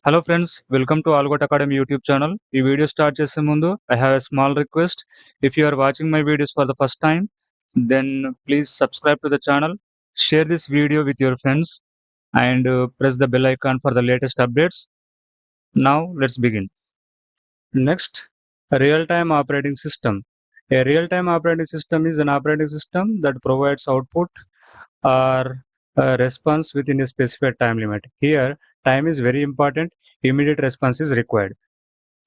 Hello friends, welcome to Algot Academy YouTube channel. ఈ video start చేసే ముందు I have a small request. If you are watching my videos for the first time, then please subscribe to the channel, share this video with your friends and press the bell icon for the latest updates. Now let's begin. Next, a real-time operating system. A real-time operating system is an operating system that provides output or a response within a specified time limit. Here, time is very important. Immediate response is required.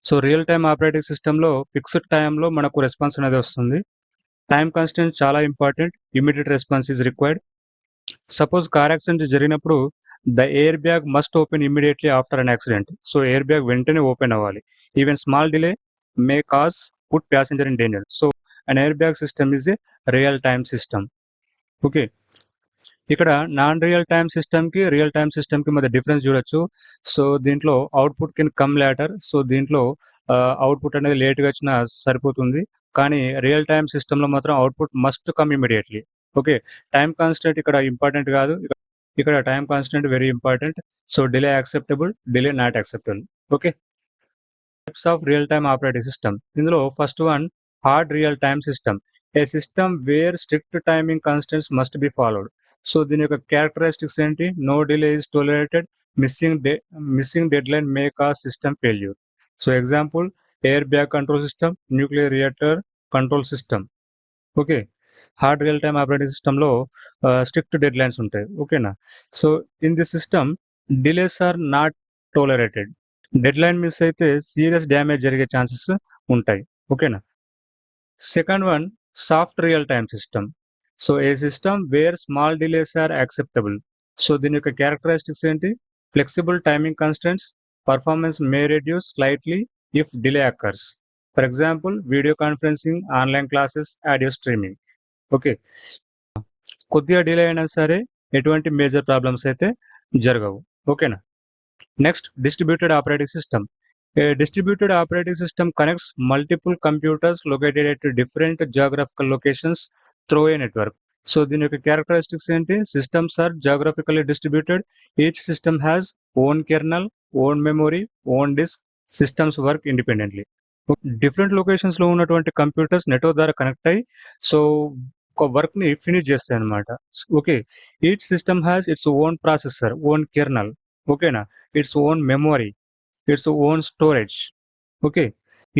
So real time operating సిస్టంలో fixed టైంలో మనకు response అనేది వస్తుంది. Time constant చాలా important. Immediate response is required. Suppose car accident జరిగినప్పుడు the air bag must open immediately after an accident. So air bag వెంటనే open అవ్వాలి. Even small delay may cause put passenger in danger. So an air bag system is a real time system. Okay, ఇక్కడ non real time system కి మధ్య difference చూడొచ్చు. So దీంట్లో output can come later. So దీంట్లో output అనేది లేట్గా వచ్చినా సరిపోతుంది. కానీ రియల్ టైమ్ సిస్టంలో మాత్రం output must come immediately. Okay, time constant ఇక్కడ ఇంపార్టెంట్ కాదు. ఇక్కడ time constant very important. So delay acceptable, delay not acceptable. Okay, types of real time operating system. ఇందులో first one hard real time system. A system where strict timing constants must be followed. So దీని యొక్క characteristics ఏంటి? No delay is tolerated, missing deadline may cause system failure. So example air bag control system, nuclear reactor control system. Okay, hard real time operating సిస్టంలో strict deadlines ఉంటాయి. ఓకేనా? So in this system delays are not tolerated. Deadline miss అయితే serious damage జరిగే chances ఉంటాయి. ఓకేనా? Second one soft real time system. So a system where small delays are acceptable. So దీని యొక్క characteristics ఏంటి? Flexible timing constants, performance may reduce slightly if delay occurs. For example video conferencing, online classes, audio streaming. Okay, కొద్దిగా delay అయినా సరే ఎటువంటి major problems అయితే జరగవు. ఓకేనా? Next distributed operating system. A distributed operating system connects multiple computers located at different geographical locations through a network. So దీని యొక్క characteristics ఏంటి? Systems are geographically distributed. Each system has own kernel, own memory, own disk. Systems work independently. Different లొకేషన్స్లో ఉన్నటువంటి computers network ద్వారా connect అయ్యి so ఒక వర్క్ని finish చేస్తాయి అనమాట. Okay, each system has its own processor, own kernel. ఓకేనా? Its own memory, its own storage. Okay,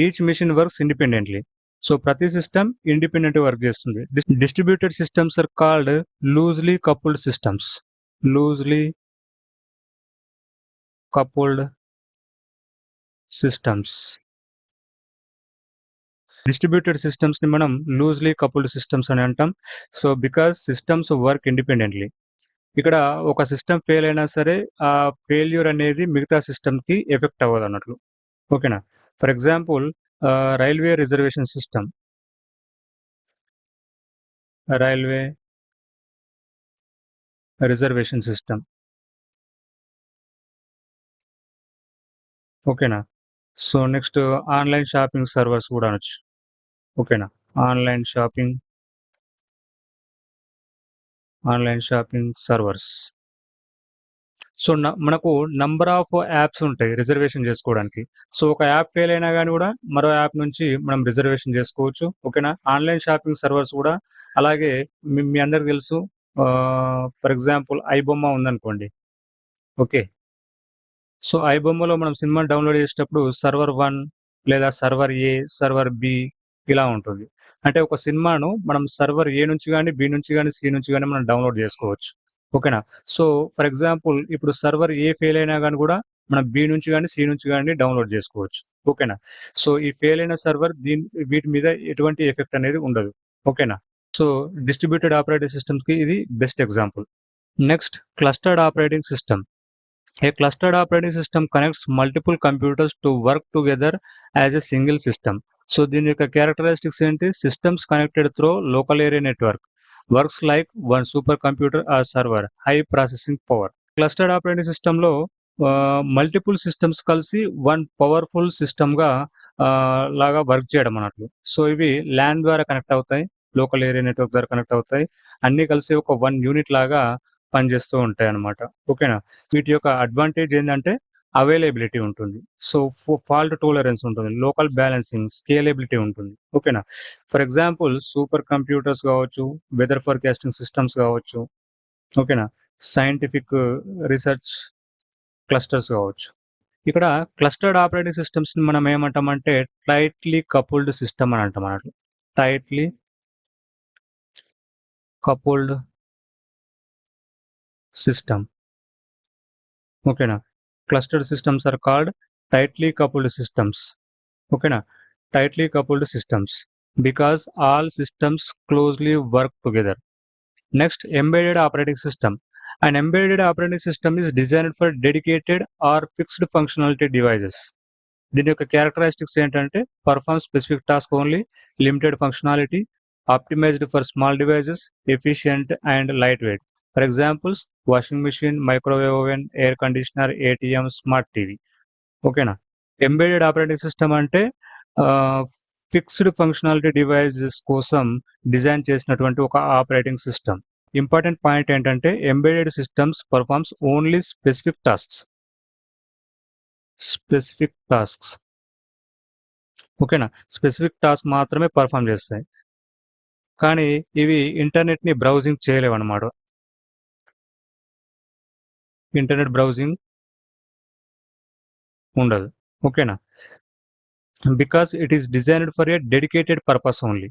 each machine works independently. So ప్రతి సిస్టమ్ ఇండిపెండెంట్ వర్క్ చేస్తుంది. Distributed systems are called loosely coupled systems. Loosely coupled systems. Distributed systems ని మనం loosely coupled systems అని అంటాం. So because systems work independently. ఇక్కడ ఒక system fail అయినా సరే ఆ ఫెయిల్యూర్ అనేది మిగతా సిస్టమ్కి ఎఫెక్ట్ అవ్వదు అన్నట్లు. ఓకేనా? For example railway reservation system. Railway reservation system. ఓకేనా? So next online shopping servers కూడా అనొచ్చు. ఓకేనా? Online shopping servers. సో మనకు నంబర్ ఆఫ్ యాప్స్ ఉంటాయి రిజర్వేషన్ చేసుకోవడానికి. సో ఒక యాప్ ఫెయిల్ అయినా కానీ కూడా మరో యాప్ నుంచి మనం రిజర్వేషన్ చేసుకోవచ్చు. ఓకేనా? ఆన్లైన్ షాపింగ్ సర్వర్స్ కూడా అలాగే మీ అందరికి తెలుసు. ఫర్ ఎగ్జాంపుల్ ఐబొమ్మ ఉందనుకోండి. ఓకే, సో ఐబొమ్మలో మనం సినిమాని డౌన్లోడ్ చేసేటప్పుడు సర్వర్ 1 లేదా సర్వర్ ఏ, సర్వర్ బి ఇలా ఉంటుంది. అంటే ఒక సినిమాను మనం సర్వర్ ఏ నుంచి కానీ, బి నుంచి కానీ, సి నుంచి కానీ మనం డౌన్లోడ్ చేసుకోవచ్చు. ఓకేనా? సో ఫర్ ఎగ్జాంపుల్ ఇప్పుడు సర్వర్ ఏ ఫెయిల్ అయినా కానీ కూడా మనం బి నుంచి కానీ, సి నుంచి కానీ డౌన్లోడ్ చేసుకోవచ్చు. ఓకేనా? సో ఈ ఫెయిల్ అయిన సర్వర్ వీటి మీద ఎటువంటి ఎఫెక్ట్ అనేది ఉండదు. ఓకేనా? సో డిస్ట్రిబ్యూటెడ్ ఆపరేటింగ్ సిస్టమ్స్కి ఇది best example. Next clustered operating system. A clustered operating system connects multiple computers to work together as a single system. So దీని యొక్క క్యారెక్టరిస్టిక్స్ ఏంటి? Systems connected through local area network. Works like one super computer are server, high processing power. Clustered operating సిస్టంలో multiple systems కలిసి one powerful సిస్టమ్గా లాగా work చేయడం అన్నట్లు. So ఇవి LAN ద్వారా కనెక్ట్ అవుతాయి, లోకల్ ఏరియా నెట్వర్క్ ద్వారా కనెక్ట్ అవుతాయి. అన్నీ కలిసి ఒక వన్ యూనిట్ లాగా పనిచేస్తూ ఉంటాయి అన్నమాట. ఓకేనా? వీటి యొక్క అడ్వాంటేజ్ ఏంటంటే అవైలబిలిటీ ఉంటుంది. సో, ఫాల్ట్ టాలరెన్స్ ఉంటుంది. లోకల్ బ్యాలెన్సింగ్, స్కేలబిలిటీ ఉంటుంది. ఓకేనా? ఫర్ ఎగ్జాంపుల్ సూపర్ కంప్యూటర్స్ కావచ్చు, వెదర్ ఫోర్‌కాస్టింగ్ సిస్టమ్స్ కావచ్చు. ఓకేనా? సైంటిఫిక్ రిసర్చ్ క్లస్టర్స్ కావచ్చు. ఇక్కడ క్లస్టర్డ్ ఆపరేటింగ్ సిస్టమ్స్‌ని మనం ఏమంటామంటే టైట్‌లీ కపుల్డ్ సిస్టమ్ అని అంటాం అన్నట్లు. Tightly coupled system. ఓకేనా? Clustered systems are called tightly coupled systems. ఓకేనా? Tightly coupled systems because all systems closely work together. Next, embedded operating system. An embedded operating system is designed for dedicated or fixed functionality devices. దీని యొక్క characteristics ఏంటంటే perform specific task only, limited functionality, optimized for small devices, efficient and light weight. For examples washing machine, microwave oven, air conditioner, ATM, smart TV. ఓకేనా? Embedded operating system అంటే fixed functionality devices కోసం design చేసినటువంటి ఒక operating system. Important point ఏంటంటే embedded systems performs only specific tasks. ఓకేనా? Specific task మాత్రమే perform చేస్తాయి. కానీ ఇవి ఇంటర్నెట్‌ని బ్రౌజింగ్ చేయలేవన్నమాట. ఇంటర్నెట్ బ్రౌజింగ్ ఉండదు. ఓకేనా? Because it is designed for a dedicated purpose only.